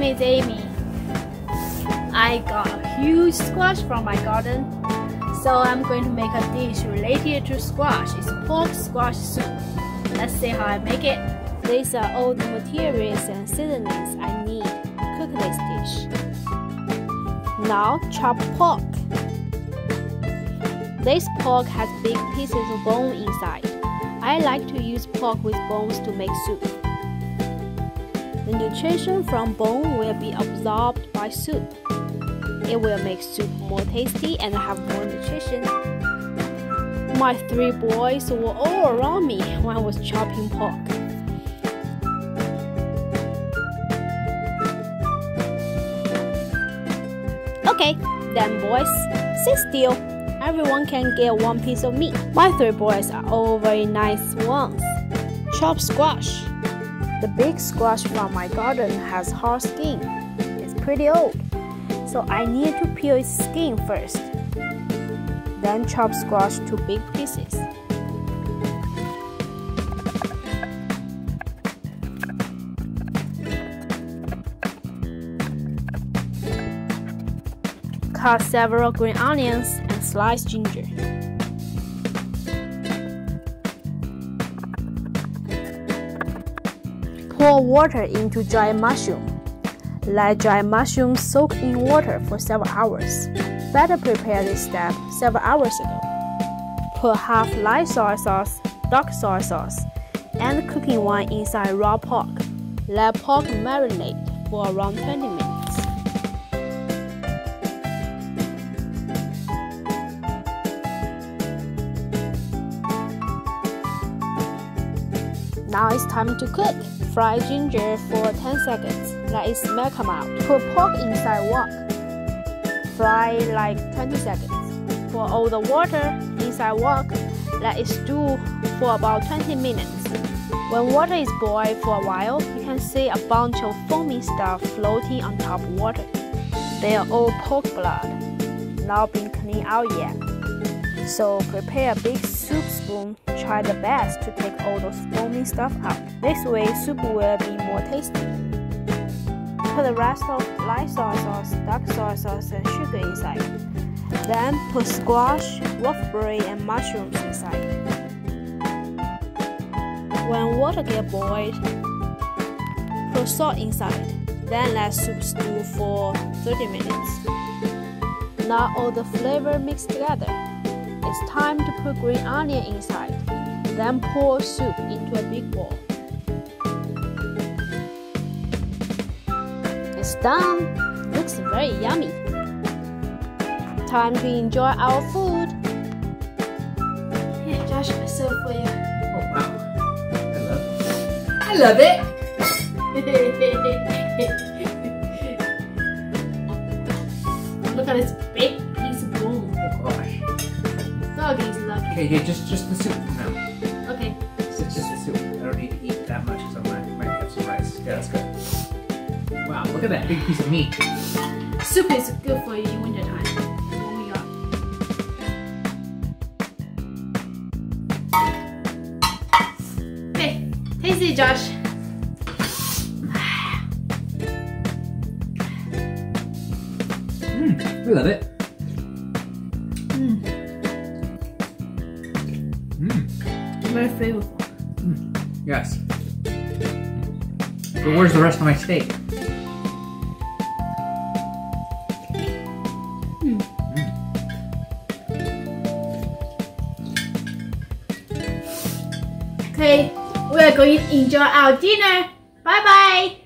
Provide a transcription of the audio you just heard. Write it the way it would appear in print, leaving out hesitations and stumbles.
name is Amy. I got a huge squash from my garden, so I'm going to make a dish related to squash. It's pork squash soup. Let's see how I make it. These are all the materials and seasonings I need to cook this dish. Now chop pork. This pork has big pieces of bone inside. I like to use pork with bones to make soup. The nutrition from bone will be absorbed by soup. It will make soup more tasty and have more nutrition. My 3 boys were all around me when I was chopping pork. Okay, then boys, sit still. Everyone can get 1 piece of meat. My 3 boys are all very nice ones. Chop squash. The big squash from my garden has hard skin. It's pretty old, so I need to peel its skin first. Then chop squash to big pieces. Cut several green onions and slice ginger. Pour water into dried mushroom. Let dried mushrooms soak in water for several hours. Better prepare this step several hours ago. Put half light soy sauce, dark soy sauce, and cooking wine inside raw pork. Let pork marinate for around 20 minutes. Now it's time to cook. Fry ginger for 10 seconds. Let it smell come out. Put pork inside wok. Fry like 20 seconds. Pour all the water inside wok. Let it stew for about 20 minutes. When water is boiled for a while, you can see a bunch of foamy stuff floating on top of water. They are all pork blood, not been cleaned out yet. So prepare a big soup spoon. Try the best to take all those foamy stuff out. This way soup will be more tasty. Put the rest of light soy sauce, dark soy sauce and sugar inside. Then put squash, wolfberry and mushrooms inside. When water gets boiled, put salt inside. Then let soup stew for 30 minutes. Now all the flavor mixed together. It's time to put green onion inside. Then pour soup into a big bowl. It's done. Looks very yummy. Time to enjoy our food. Here, Josh, I serve for you. Oh wow! I love it. Look at this big piece of bone. Oh gosh. Doggy's lucky. Okay, yeah, just the soup now. Okay. It's just the soup. I don't need to eat that much, so I might have some rice. Yeah, that's good. Wow, look at that big piece of meat. Soup is good for you in winter time. Warm you up. Hey, taste it, Josh. I love it. Very flavorful. Yes. But where's the rest of my steak? Okay, we are going to enjoy our dinner. Bye bye.